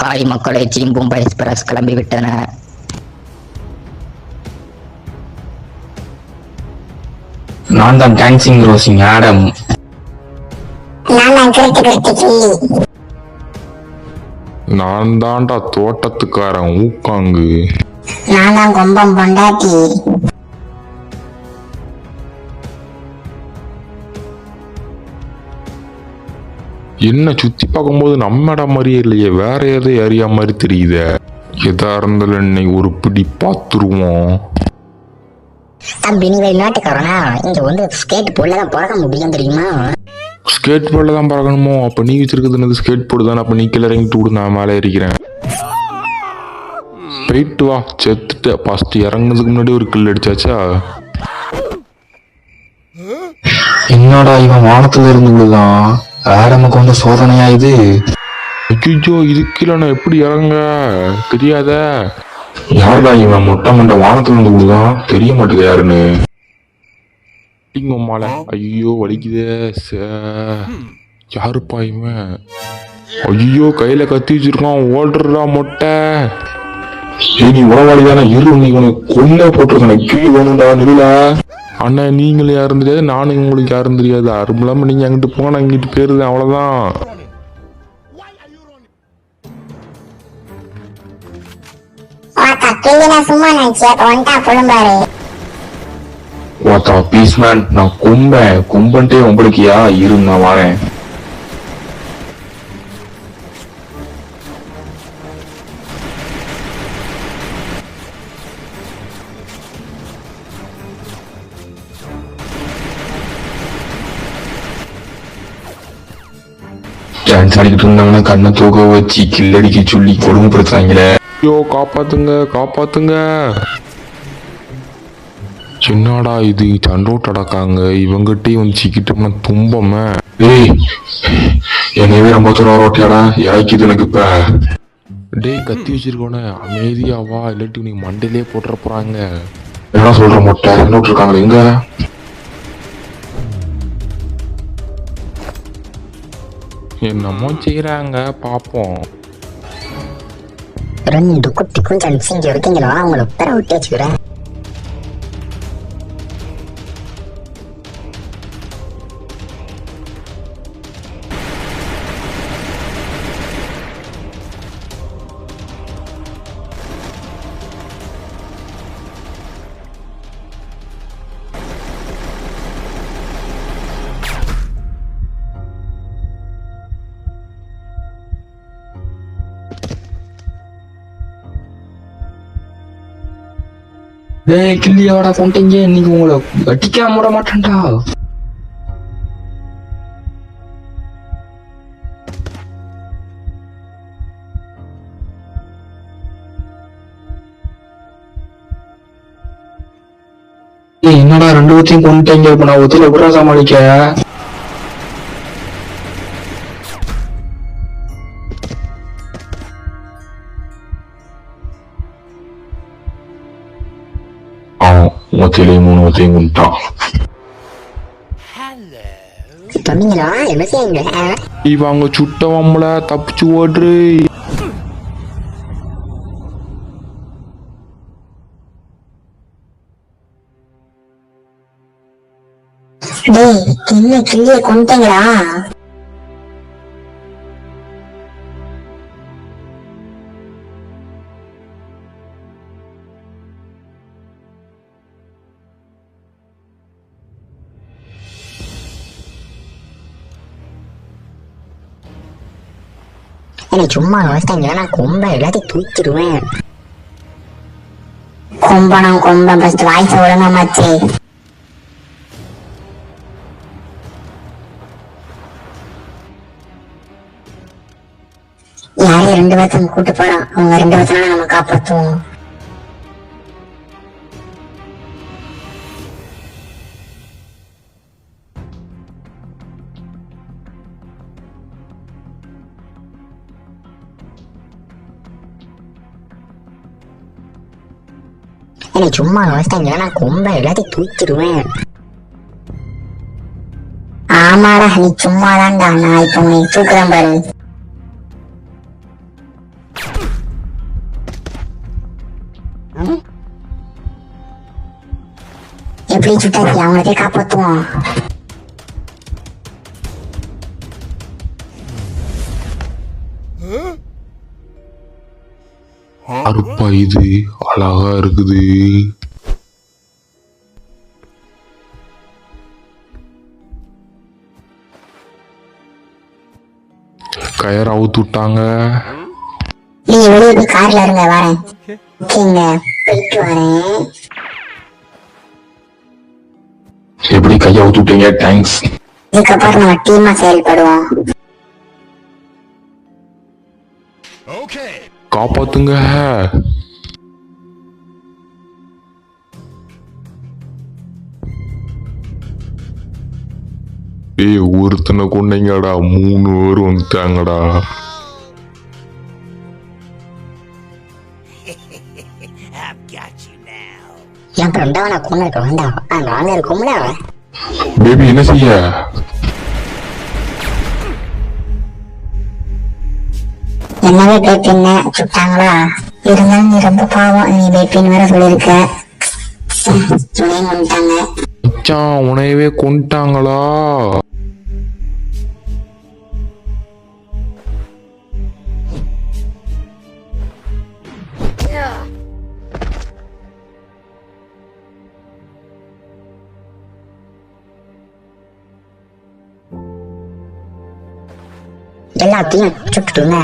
Hi மக்களை, ஜிம்பூம்பா express கிளம்பி விட்டன. நான் தான் டான்சிங் ரோசிங் ஆடம். நான் தான்டா தோட்டத்துக்காரன் ஊக்காங்கு. நான் தான் கொம்பம் பொண்டாட்டி. என்ன சுத்தி பார்க்கும்போது நம்ம இடம் மாதிரியே இல்லையே, வேற ஏதோ ஏரியா மாதிரி தெரியுதே. எதா இருந்தாலும் இன்னைக்கு ஒரு பிடி பார்த்துருவோம். தம்பி, நீ வெளிநாட்டுக்காரனா? இங்க வந்து ஸ்கேட் போர்ட்ல தான் பறக்க முடியும் தெரியுமா? ஸ்கேட் போர்டில் தான் பறக்கணுமோ? அப்ப நீ வச்சிருக்கிறது ஸ்கேட் போர்டு தானே. அப்ப நீ கீழே இறங்கிட்டு விடு, நான் மேலே இருக்கிறேன். போயிட்டு வா. செத்துட்ட. ஃபர்ஸ்ட் இறங்குறதுக்கு முன்னாடி ஒரு கில் அடிச்சாச்சா? என்னடா இவன் வானத்துல இருந்து விழுதான்? ஆடமுக்கு வந்து சோதனையா இது? ஐயோ, இது கீழே நான் எப்படி இறங்க தெரியாத. யாருடா இவன் மொட்டை மண்டை வானத்துல இருந்து விழுதான்? தெரிய மாட்டேங்குது யாருன்னு. மாலை. ஐயோ வலிக்குதே. யாருப்பா இவன்? ஐயோ, கையில கத்தி வச்சிருக்கான். ஓடுறா மொட்டை. நீ உறவாளி தானே? இரு, நீ உனக்கு கொல்ல போட்டிருக்கேன். கீழே வேணும்டா, நில்ல. அண்ணா, நீங்களும் யாரும் தெரியாது, நானும் உங்களுக்கு யாரும் தெரியாது. அரும்பலாம நீங்க அங்கிட்டு போங்க, நான் இங்கிட்டு போயிருந்தேன், அவ்வளவுதான். நான் கும்பன்ட்டே உங்களுக்கியா? இரு, நான் வரேன். டான்ஸ் ஆடிக்கிட்டு இருந்தாங்கன்னா கண்ணை தூக்க வச்சு கில்லடிக்க சொல்லி கொடுமைப்படுத்தாங்களே. ஐயோ, காப்பாத்துங்க காப்பாத்துங்க. என்னடா இது, சண்டோட் அடக்காங்க. இவங்கிட்டே வந்து சிக்கிட்டோம்னா தும்பமே. ஏய், என்னவே ரொம்ப தூரம் ரோட்டியாடா இறக்கிது எனக்கு. இப்ப டேய், கத்தி வச்சிருக்கோனே அமைதியாவா, இல்லாட்டி நீ மண்டையிலே போட்டுற போறாங்க. என்ன சொல்ற மொட்டை? என்ன விட்டுருக்காங்க எங்க? என்னமோ செய்யறாங்க, பாப்போம். ரெண்டு குட்டி கொஞ்சம் செஞ்சு இருக்கீங்களா? அவங்கள பெற விட்டு வச்சுக்கிறேன். டேய், கிள்ளியோட போட்டீங்க. இன்னைக்கு உங்களை அடிக்காம விட மாட்டேன்டா. என்னடா ரெண்டு பேர்த்தையும் கொண்டுட்டீங்க? இப்ப நான் ஒத்தில கூட சமாளிக்க. ஒத்திலையும் 3 ஒத்தையும் கொண்டுட்டான். சொன்னீங்களா? என்ன செய்யுங்க? இவங்க சுட்டவங்கள தப்பிச்சு ஓடுறு. டேய், கிள்ளிய கொண்டுட்டீங்களா? என்னை சும்மா வச்சிட்டாங்க, நான் கொம்ப எல்லாத்தையும் தூக்கிடுவேன். கொம்ப ஃபர்ஸ்ட் வாய்ஸ் ஒழுங்கா மாச்சு. யாரையும் 2 பேர்த்தையும் கூட்டு போறோம். அவங்க 2 பேர்த்தான நம்ம காப்பாற்றுவோம். என்னை சும்மா வச்சிட்டாங்க, நான் கொம்ப எல்லாத்தையும் தூக்கிடுவேன். ஆமாடா, நீ சும்மா தான்டா. நான் இப்ப உன்னை தூக்குறேன் பாரு. சுட்டாக்கி அவங்களே காப்பாத்துவோம். அருப்பா இது அழகா இருக்குது. கயர் அவுத்து விட்டாங்க. நீங்க வெளியே போய் கார்ல இருங்க, வரேன். ஓகேங்க, போயிட்டு வரேன். எப்படி கையை அவுத்து விட்டீங்க? தேங்க்ஸ். இதுக்கப்புறம் நம்ம டீமா செயல்படுவோம். காப்பாத்துங்க. ஏய், ஒருத்தனை கொண்டீங்கடா, 3 பேர் வந்துட்டாங்கடா. என் ஃப்ரெண்டா நான் கொண்டு இருக்க வேண்டாம். நாங்க இருக்கோம்ல. பேபி என்ன செய்ய? என்னவே பேப்பின்ன சுட்டாங்களா? இருந்தாலும் நீ ரொம்ப பாவம். நீ பேப்பின் வேற சொல்லியிருக்க. துணையும் கொண்டுட்டாங்க. மச்சான், உனையவே கொண்டுட்டாங்களா? எல்லாத்தையும் சுட்டுட்டுங்க.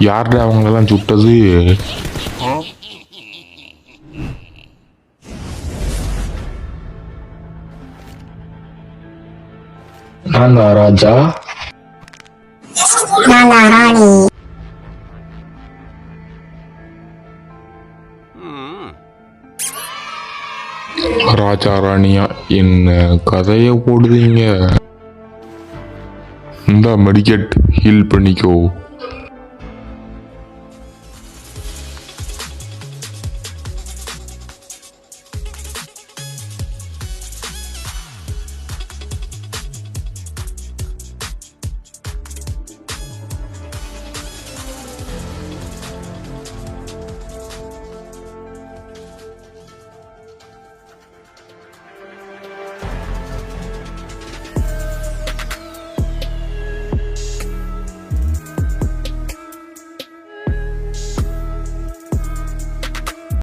யார்டா அவங்களெல்லாம் சுட்டது? நான் ராஜா. நானா ராணி? ராஜா ராணியா? என்ன கதைய போடுதீங்க? இந்த மெடிக்கெட் ஹீல் பண்ணிக்கோ.